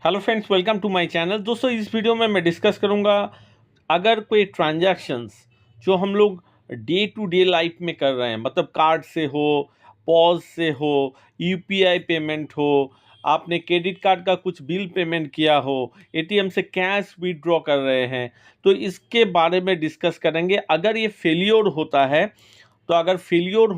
Hello friends, welcome to my channel. दोस्तों, इस video में मैं डिस्कस करूंगा अगर कोई ट्रांजैक्शंस जो हम लोग डे टू डे लाइफ में कर रहे हैं, मतलब कार्ड से हो, पॉज से हो, यूपीआई पेमेंट हो, आपने क्रेडिट कार्ड का कुछ बिल पेमेंट किया हो, एटीएम से कैश विड्रॉ कर रहे हैं, तो इसके बारे में डिस्कस करेंगे। अगर ये फेलियर होता है तो अगर फेलियर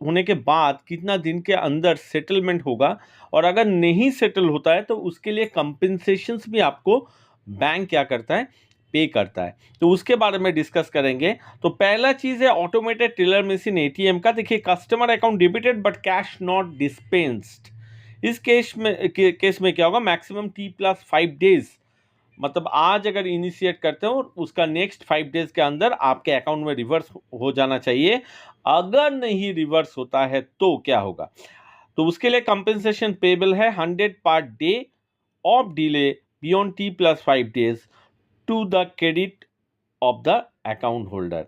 होने के बाद कितना दिन के अंदर सेटलमेंट होगा, और अगर नहीं सेटल होता है तो उसके लिए कंपेंसेशंस भी आपको बैंक क्या करता है, पे करता है। तो उसके बारे में डिस्कस करेंगे। तो पहला चीज़ है ऑटोमेटेड टेलर मशीन एटीएम का। देखिए, customer account debited but cash not dispensed. इस केस में क्या होगा, मैक्सिमम T+5 डेज, मतलब आज अगर इनिशिएट करते हो उसका नेक्स्ट 5 डेज के अंदर आपके अकाउंट में रिवर्स हो जाना चाहिए। अगर नहीं रिवर्स होता है तो क्या होगा, तो उसके लिए कंपेंसेशन पेबल है 100 per day of delay beyond T+5 days to the credit of the account holder.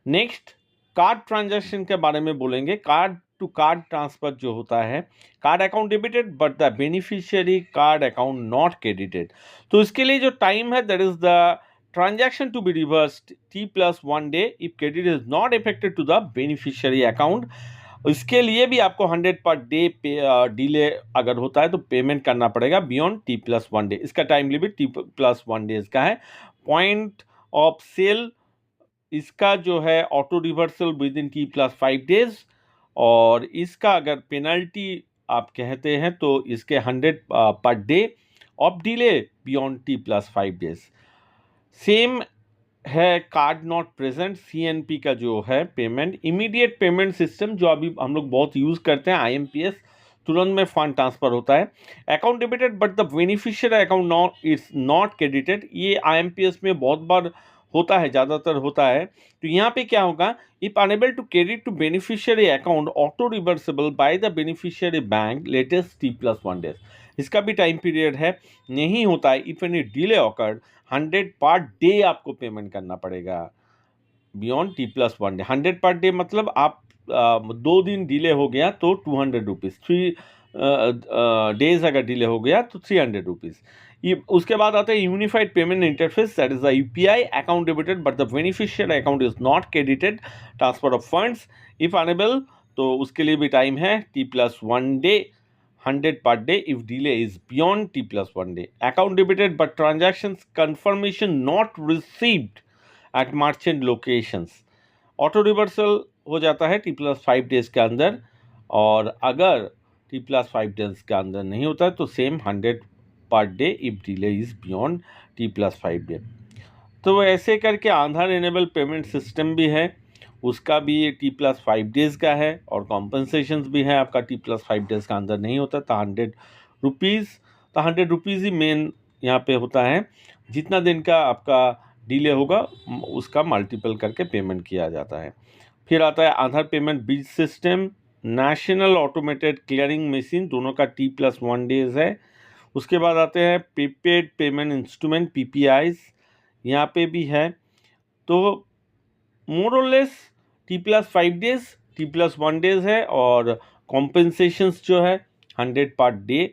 Next, card transaction के बारे में बोलेंगे। कार्ड टू कार्ड ट्रांसफर जो होता है, card account debited but the beneficiary card account not credited. तो इसके लिए जो टाइम है, that is the transaction to be reversed T+1 day if credit is not effected to the beneficiary account. इसके लिए भी आपको 100 पर डे डिले अगर होता है तो पेमेंट करना पड़ेगा बियॉन्ड T+1 डे। इसका टाइम लिमिट T+1 डेज का है। पॉइंट ऑफ सेल, इसका जो है auto reversal with in T+5 days, और इसका अगर पेनल्टी आप कहते हैं तो इसके 100 per day of delay beyond T+5 days. Same है कार्ड नॉट प्रेजेंट, CNP का जो है पेमेंट इमीडिएट पेमेंट सिस्टम, जो अभी हम लोग बहुत यूज़ करते हैं, IMPS, तुरंत में फंड ट्रांसफर होता है। Account debited but the beneficiary account not is not credited, ये IMPS में बहुत बार होता है, ज़्यादातर होता है। तो यहाँ पे क्या होगा, if unable to credit to beneficiary account auto reversible by the beneficiary bank latest T+1 days. इसका भी टाइम पीरियड है, नहीं होता है if any delay awkward 100 per day आपको पेमेंट करना पड़ेगा beyond T+1 day. 100 per day मतलब आप 2 दिन डिले हो गया तो 200 रुपीज़, 3 डेज अगर डिले हो गया तो 300 रुपीज़। ये उसके बाद आता है unified payment interface, that is the UPI account debited but the beneficiary account is not credited, transfer of funds if unable, तो उसके लिए भी टाइम है T+1 day, 100 per day if delay is beyond T+1 day. Account debited but transactions confirmation not received at merchant locations. Auto reversal हो जाता है T+5 days के अंदर, और अगर T+5 डेज के अंदर नहीं होता है तो same 100 per day if delay is beyond T+5 day. तो ऐसे करके आधार इनेबल पेमेंट सिस्टम भी है, उसका भी T+5 डेज का है, और कॉम्पनसेशंस भी है आपका T+5 डेज का अंदर नहीं होता तो 100 रुपीज़, तो 100 रुपीज़ ही मेन यहाँ पे होता है। जितना दिन का आपका डिले होगा उसका मल्टीपल करके पेमेंट किया जाता है। फिर आता है Aadhaar payment bill system, national automated clearing machine, दोनों का T+1 डेज है। उसके बाद आते हैं प्रीपेड पेमेंट इंस्ट्रूमेंट PPIs, यहाँ पे भी है। तो मोर और less T+5 days, T+1 days है, और कॉम्पेंसेशंस जो है 100 पर डे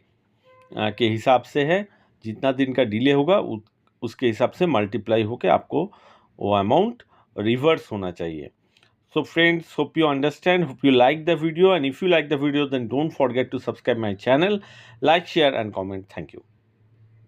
के हिसाब से है। जितना दिन का डिले होगा उसके हिसाब से मल्टीप्लाई होकर आपको वो अमाउंट रिवर्स होना चाहिए। So friends, hope you understand, hope you like the video, and if you like the video then don't forget to subscribe my channel, like, share and comment. Thank you.